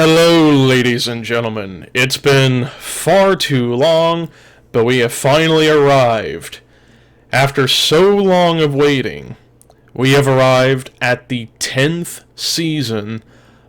Hello, ladies and gentlemen. It's been far too long, but we have finally arrived. After so long of waiting, we have arrived at the 10th season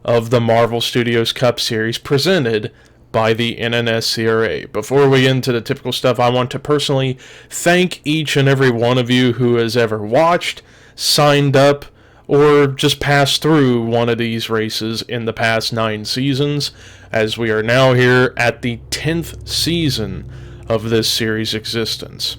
of the Marvel Studios Cup Series presented by the NNSCRA. Before we get into the typical stuff, I want to personally thank each and every one of you who has ever watched, signed up, or just passed through one of these races in the past 9 seasons, as we are now here at the 10th season of this series' existence.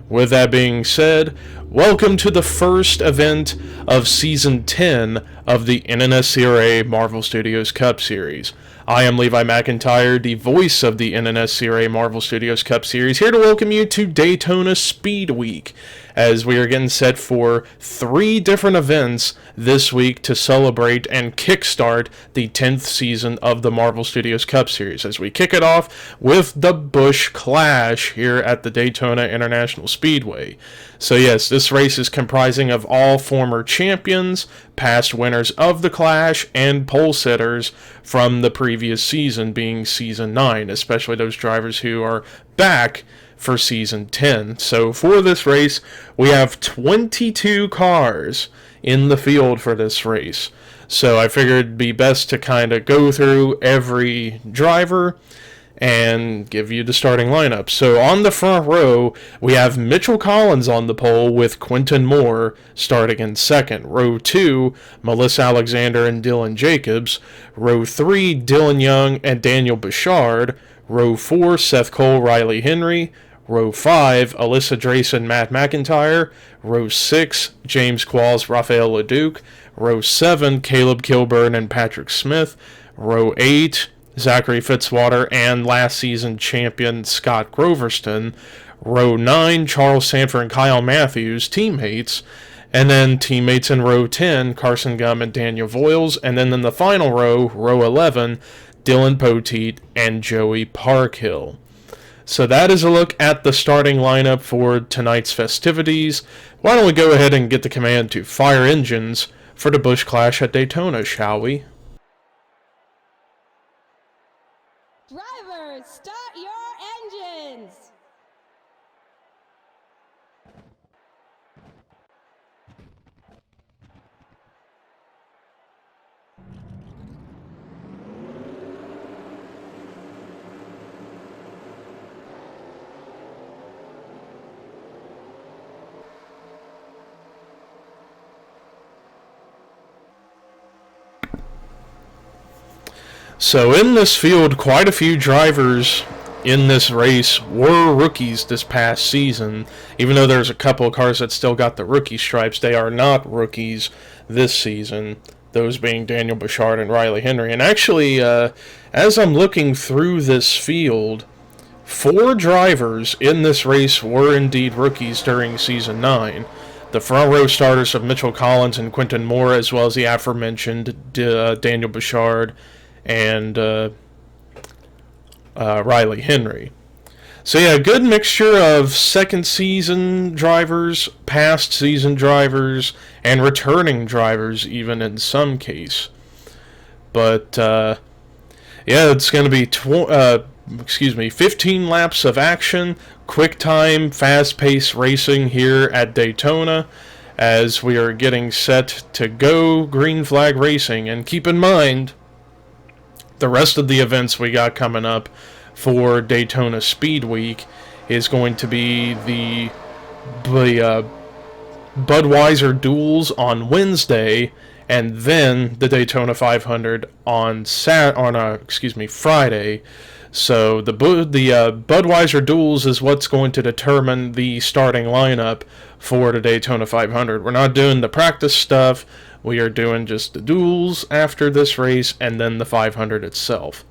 With that being said, welcome to the first event of Season 10 of the NNSCRA Marvel Studios Cup Series. I am Levi McIntyre, the voice of the NNSCRA Marvel Studios Cup Series, here to welcome you to Daytona Speedweek, as we are getting set for 3 different events this week to celebrate and kickstart the 10th season of the Marvel Studios Cup Series, as we kick it off with the Busch Clash here at the Daytona International Speedway. So yes, this race is comprising of all former champions, past winners of the Clash, and pole sitters from the previous season, being Season 9, especially those drivers who are back for Season 10. So for this race, we have 22 cars in the field for this race. So I figured it'd be best to kind of go through every driver and give you the starting lineup. So on the front row, we have Mitchell Collins on the pole with Quentin Moore starting in second. Row 2, Melissa Alexander and Dylan Jacobs. Row 3, Dylan Young and Daniel Bouchard. Row 4, Seth Cole, Riley Henry. Row 5, Alyssa Drayson, Matt McIntyre. Row 6, James Qualls, Rafael LeDuc. Row 7, Caleb Kilburn and Patrick Smith. Row 8, Zachary Fitzwater and last season champion Scott Groverston. Row 9, Charles Sanford and Kyle Matthews, teammates. And then teammates in row 10, Carson Gum and Daniel Voiles. And then in the final row, row 11, Dylan Poteet and Joey Parkhill. So that is a look at the starting lineup for tonight's festivities. Why don't we go ahead and get the command to fire engines for the Busch Clash at Daytona, shall we? Drivers, start your engines! So in this field, quite a few drivers in this race were rookies this past season. Even though there's a couple of cars that still got the rookie stripes, they are not rookies this season, those being Daniel Bouchard and Riley Henry. And actually, as I'm looking through this field, 4 drivers in this race were indeed rookies during Season 9. The front row starters of Mitchell Collins and Quentin Moore, as well as the aforementioned Daniel Bouchard and Riley Henry. So yeah, a good mixture of second season drivers, past season drivers, and returning drivers even in some case. But yeah, it's going to be 15 laps of action, quick time, fast-paced racing here at Daytona as we are getting set to go green flag racing. And keep in mind, the rest of the events we got coming up for Daytona Speedweek is going to be the Budweiser Duels on Wednesday, and then the Daytona 500 on Friday. So the Budweiser Duels is what's going to determine the starting lineup for the Daytona 500. We're not doing the practice stuff. We are doing just the duels after this race and then the 500 itself.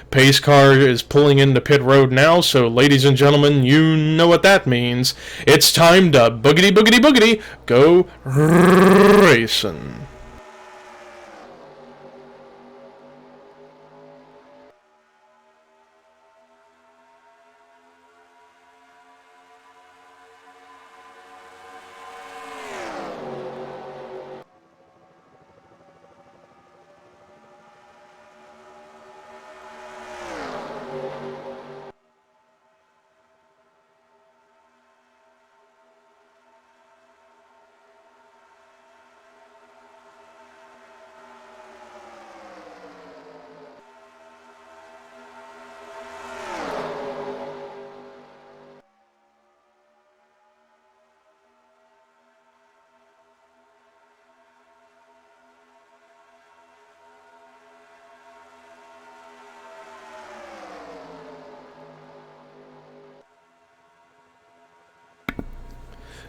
Pace car is pulling into pit road now, so ladies and gentlemen, you know what that means. It's time to boogity boogity boogity go racing.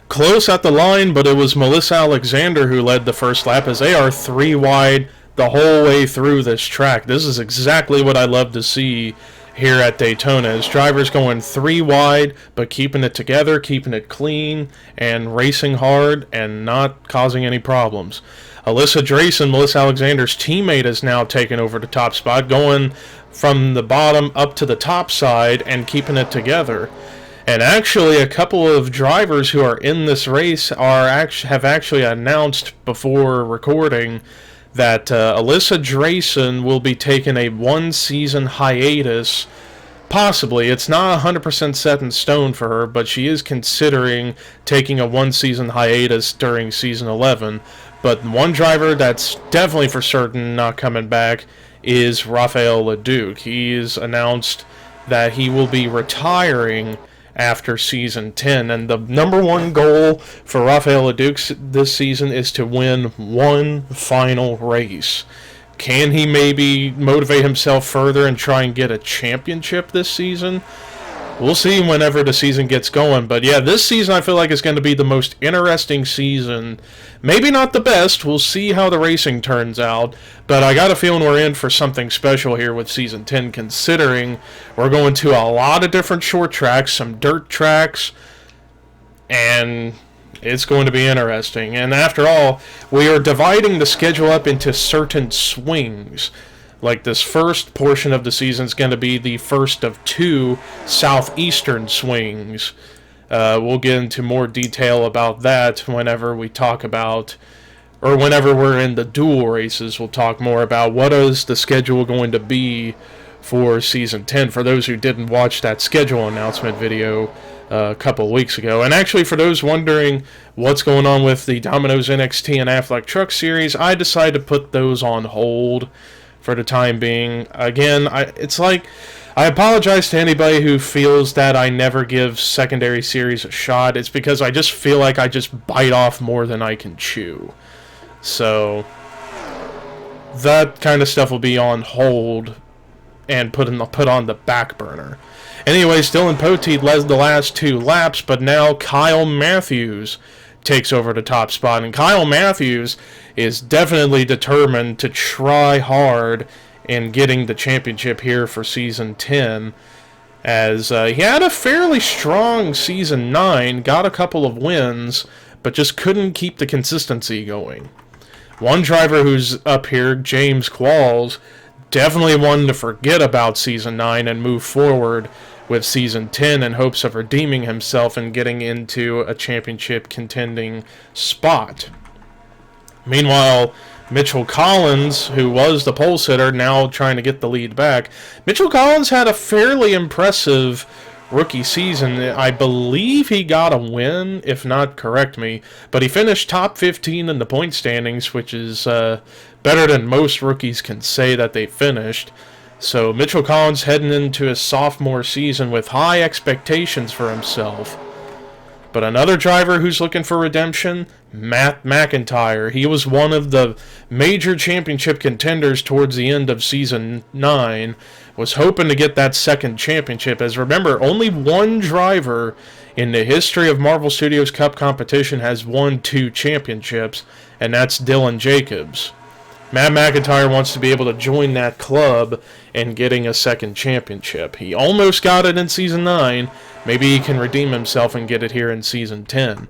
Close at the line, but it was Melissa Alexander who led the first lap as they are 3 wide the whole way through this track. This is exactly what I love to see here at Daytona, is drivers going 3 wide, but keeping it together, keeping it clean, and racing hard, and not causing any problems. Alyssa Drayson, Melissa Alexander's teammate, has now taken over the top spot, going from the bottom up to the top side and keeping it together. And actually, a couple of drivers who are in this race have actually announced before recording that Alyssa Drayson will be taking a 1-season hiatus. Possibly. It's not 100% set in stone for her, but she is considering taking a 1-season hiatus during Season 11. But one driver that's definitely for certain not coming back is Raphael LeDuc. He's announced that he will be retiring after Season 10, and the number one goal for Raphael LeDuc this season is to win one final race. Can he maybe motivate himself further and try and get a championship this season? We'll see whenever the season gets going. But yeah, this season I feel like is going to be the most interesting season. Maybe not the best. We'll see how the racing turns out. But I got a feeling we're in for something special here with Season 10, considering we're going to a lot of different short tracks, some dirt tracks, and it's going to be interesting. And after all, we are dividing the schedule up into certain swings. Like this first portion of the season is going to be the first of 2 southeastern swings. We'll get into more detail about that whenever we talk about, or whenever we're in the dual races, we'll talk more about what is the schedule going to be for Season 10, for those who didn't watch that schedule announcement video a couple of weeks ago. And actually, for those wondering what's going on with the Domino's NXT and Affleck Truck Series, I decided to put those on hold for the time being. Again, it's like, I apologize to anybody who feels that I never give secondary series a shot. It's because I just feel like I just bite off more than I can chew. So that kind of stuff will be on hold and put on the back burner. Anyways, Dylan Poteet led the last 2 laps, but now Kyle Matthews takes over the top spot. And Kyle Matthews is definitely determined to try hard in getting the championship here for Season 10, as he had a fairly strong Season 9, got a couple of wins, but just couldn't keep the consistency going. One driver who's up here, James Qualls, definitely wanted to forget about Season 9 and move forward with Season 10 in hopes of redeeming himself and getting into a championship contending spot. Meanwhile, Mitchell Collins, who was the pole sitter, now trying to get the lead back. Mitchell Collins had a fairly impressive rookie season. I believe he got a win, if not, correct me, but he finished top 15 in the point standings, which is better than most rookies can say that they finished. So Mitchell Collins heading into his sophomore season with high expectations for himself. But another driver who's looking for redemption, Matt McIntyre. He was one of the major championship contenders towards the end of Season 9. Was hoping to get that second championship, as remember, only one driver in the history of Marvel Studios Cup competition has won 2 championships, and that's Dylan Jacobs. Matt McIntyre wants to be able to join that club and getting a second championship. He almost got it in Season 9. Maybe he can redeem himself and get it here in Season 10.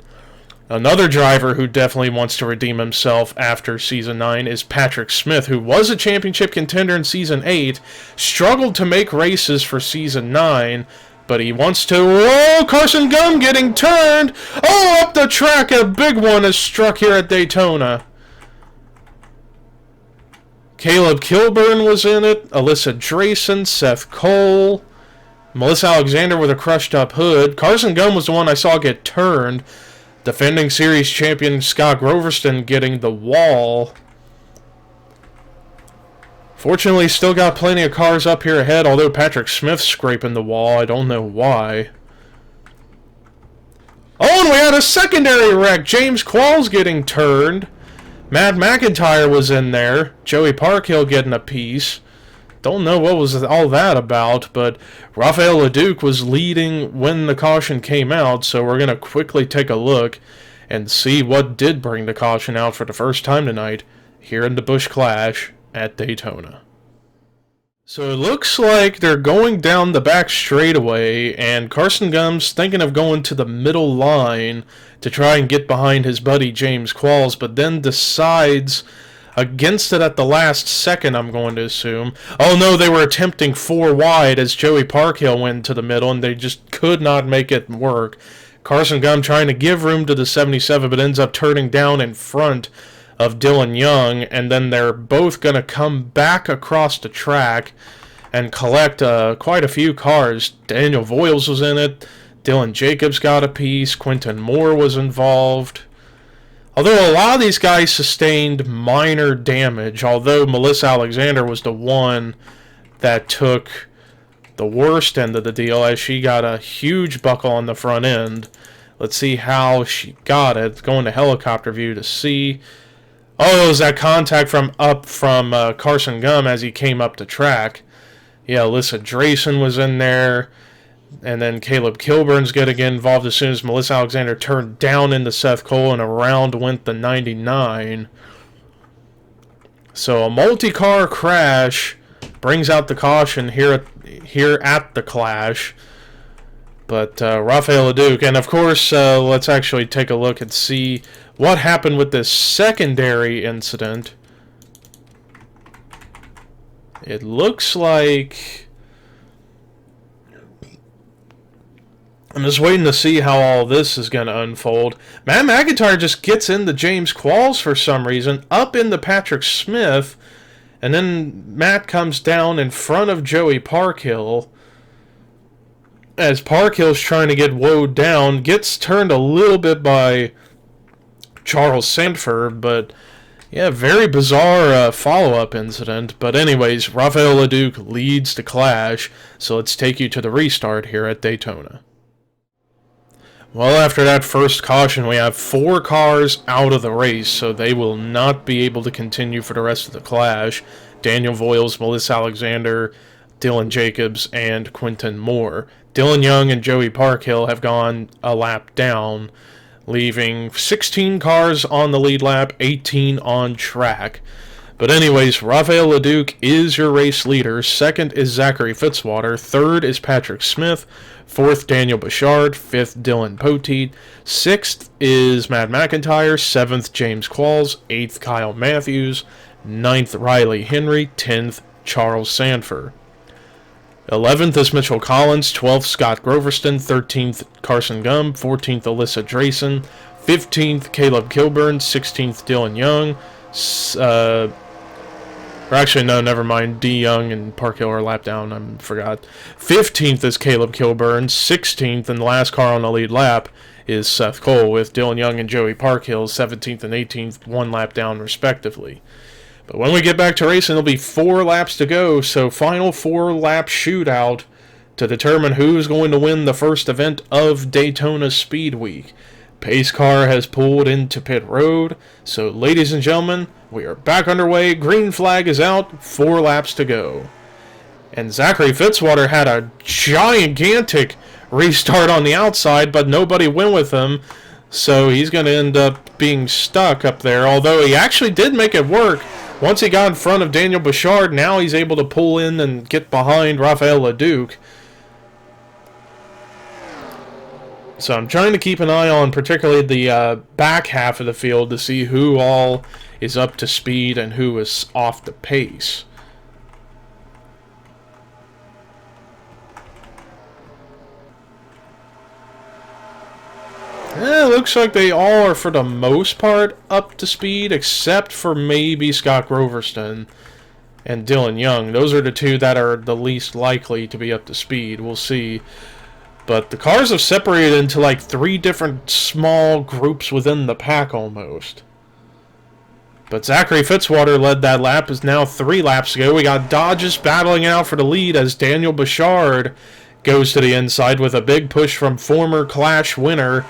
Another driver who definitely wants to redeem himself after Season 9 is Patrick Smith, who was a championship contender in Season 8, struggled to make races for Season 9, but he wants to... Oh, Carson Gum getting turned! Oh, up the track, a big one is struck here at Daytona. Caleb Kilburn was in it, Alyssa Drayson, Seth Cole, Melissa Alexander with a crushed up hood. Carson Gum was the one I saw get turned. Defending series champion Scott Groverston getting the wall. Fortunately, still got plenty of cars up here ahead, although Patrick Smith's scraping the wall. I don't know why. Oh, and we had a secondary wreck. James Qualls getting turned. Matt McIntyre was in there. Joey Parkhill getting a piece. Don't know what was all that about, but Rafael Leduc was leading when the caution came out, so we're going to quickly take a look and see what did bring the caution out for the first time tonight here in the Busch Clash at Daytona. So it looks like they're going down the back straightaway, and Carson Gumb's thinking of going to the middle line to try and get behind his buddy James Qualls, but then decides against it at the last second, I'm going to assume. Oh no, they were attempting 4 wide as Joey Parkhill went to the middle, and they just could not make it work. Carson Gumb trying to give room to the 77, but ends up turning down in front of Dylan Young, and then they're both going to come back across the track and collect quite a few cars. Daniel Voiles was in it, Dylan Jacobs got a piece, Quentin Moore was involved. Although a lot of these guys sustained minor damage, although Melissa Alexander was the one that took the worst end of the deal as she got a huge buckle on the front end. Let's see how she got it. Going to helicopter view to see. Oh, it was that contact from Carson Gumb as he came up the track. Yeah, Alyssa Drayson was in there. And then Caleb Kilburn's going to get involved as soon as Melissa Alexander turned down into Seth Cole, and around went the 99. So a multi-car crash brings out the caution here at the Clash. But Rafael Leduc, and of course, let's actually take a look and see what happened with this secondary incident. It looks like... I'm just waiting to see how all this is going to unfold. Matt McIntyre just gets into James Qualls for some reason, up into Patrick Smith, and then Matt comes down in front of Joey Parkhill. As Parkhill's trying to get woed down, gets turned a little bit by Charles Sanford, but yeah, very bizarre follow-up incident. But anyways, Rafael Leduc leads the Clash, so let's take you to the restart here at Daytona. Well, after that first caution, we have 4 cars out of the race, so they will not be able to continue for the rest of the Clash. Daniel Voiles, Melissa Alexander, Dylan Jacobs, and Quentin Moore. Dylan Young and Joey Parkhill have gone a lap down, leaving 16 cars on the lead lap, 18 on track. But anyways, Rafael Leduc is your race leader. Second is Zachary Fitzwater. Third is Patrick Smith. Fourth, Daniel Bouchard. Fifth, Dylan Poteet. Sixth is Matt McIntyre. Seventh, James Qualls. Eighth, Kyle Matthews. Ninth, Riley Henry. 10th, Charles Sanford. 11th is Mitchell Collins. 12th, Scott Groverston. 13th, Carson Gumb. 14th, Alyssa Drayson. 15th, Caleb Kilburn. 16th, Dylan Young. Or actually, no, never mind. D. Young and Parkhill are lap down. I forgot. 15th is Caleb Kilburn. 16th, and the last car on the lead lap is Seth Cole, with Dylan Young and Joey Parkhill 17th and 18th, 1 lap down respectively. But when we get back to racing, there'll be 4 laps to go, so final 4-lap shootout to determine who's going to win the first event of Daytona Speedweek. Pace car has pulled into pit road, so ladies and gentlemen, we are back underway. Green flag is out, 4 laps to go. And Zachary Fitzwater had a gigantic restart on the outside, but nobody went with him, so he's going to end up being stuck up there, although he actually did make it work. Once he got in front of Daniel Bouchard, now he's able to pull in and get behind Rafael Leduc. So I'm trying to keep an eye on particularly the back half of the field to see who all is up to speed and who is off the pace. It looks like they all are, for the most part, up to speed, except for maybe Scott Groverston and Dylan Young. Those are the 2 that are the least likely to be up to speed. We'll see. But the cars have separated into like 3 different small groups within the pack almost. But Zachary Fitzwater led that lap. Is now 3 laps to go. We got Dodges battling out for the lead as Daniel Bouchard goes to the inside with a big push from former Clash winner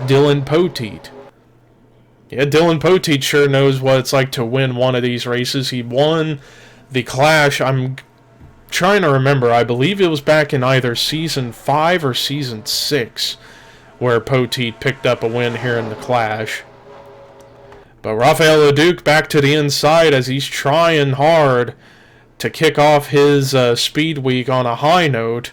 Dylan Poteet. Yeah, Dylan Poteet sure knows what it's like to win one of these races. He won the Clash, I'm trying to remember. I believe it was back in either Season 5 or Season 6 where Poteet picked up a win here in the Clash. But Rafael Leduc back to the inside as he's trying hard to kick off his Speed Week on a high note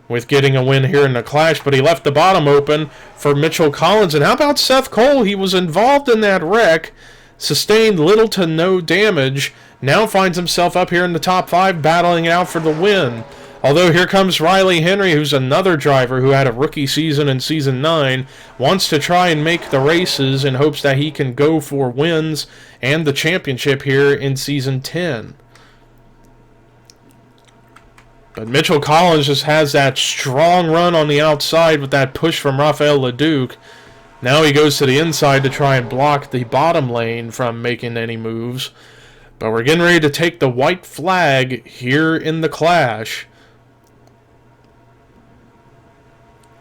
with getting a win here in the Clash, but he left the bottom open for Mitchell Collins. And how about Seth Cole? He was involved in that wreck, sustained little to no damage, now finds himself up here in the top 5 battling it out for the win. Although here comes Riley Henry, who's another driver who had a rookie season in Season 9, wants to try and make the races in hopes that he can go for wins and the championship here in Season 10. But Mitchell Collins just has that strong run on the outside with that push from Rafael Leduc. Now he goes to the inside to try and block the bottom lane from making any moves. But we're getting ready to take the white flag here in the Clash.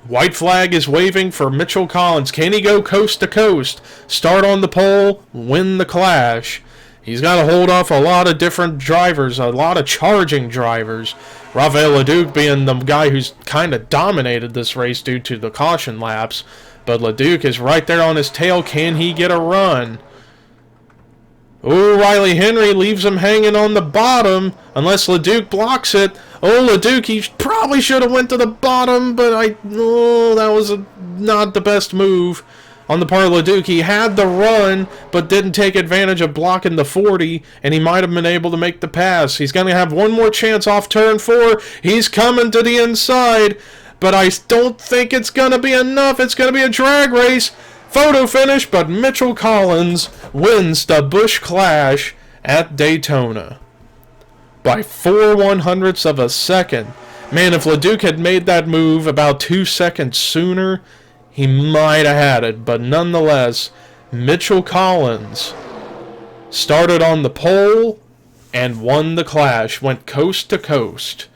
White flag is waving for Mitchell Collins. Can he go coast to coast, start on the pole, win the Clash? He's got to hold off a lot of different drivers, a lot of charging drivers. Rafael Leduc being the guy who's kind of dominated this race due to the caution laps. But Leduc is right there on his tail. Can he get a run? Ooh, Riley Henry leaves him hanging on the bottom unless Leduc blocks it. Oh, Leduc, he probably should have went to the bottom, but that was not the best move on the part of Leduc. He had the run, but didn't take advantage of blocking the 40, and he might have been able to make the pass. He's going to have one more chance off turn 4. He's coming to the inside, but I don't think it's going to be enough. It's going to be a drag race. Photo finish, but Mitchell Collins wins the Busch Clash at Daytona by 4/100ths of a second. Man, if Leduc had made that move about 2 seconds sooner, he might have had it. But nonetheless, Mitchell Collins started on the pole and won the Clash, went coast to coast.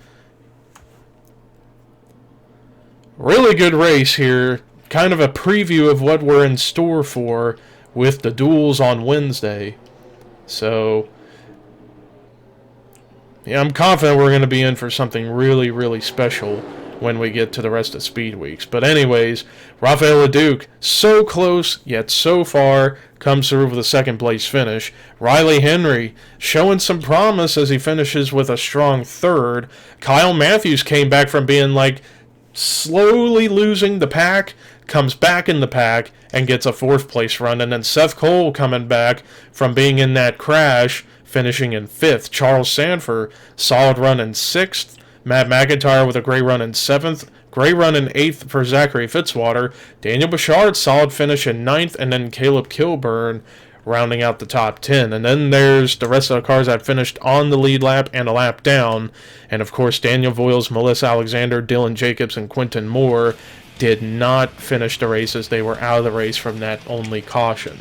Really good race here. Kind of a preview of what we're in store for with the duels on Wednesday. So, yeah, I'm confident we're going to be in for something really, really special when we get to the rest of Speed Weeks. But anyways, Rafael Leduc, so close, yet so far, comes through with a second place finish. Riley Henry showing some promise as he finishes with a strong third. Kyle Matthews came back from being slowly losing the pack, comes back in the pack and gets a 4th place run. And then Seth Cole coming back from being in that crash, finishing in 5th. Charles Sanford, solid run in 6th. Matt McIntyre with a great run in 7th. Great run in 8th for Zachary Fitzwater. Daniel Bouchard, solid finish in 9th. And then Caleb Kilburn rounding out the top 10. And then there's the rest of the cars that finished on the lead lap and a lap down. And of course, Daniel Voiles, Melissa Alexander, Dylan Jacobs, and Quentin Moore did not finish the race as they were out of the race from that only caution.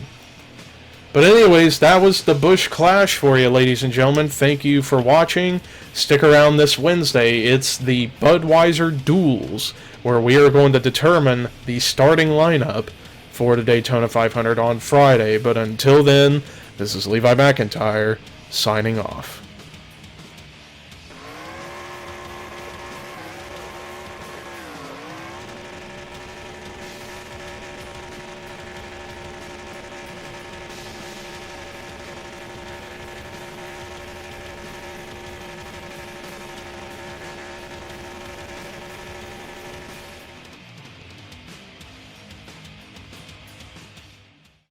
But anyways, that was the Busch Clash for you, ladies and gentlemen. Thank you for watching. Stick around this Wednesday. It's the Budweiser Duels, where we are going to determine the starting lineup for the Daytona 500 on Friday. But until then, this is Levi McIntyre signing off.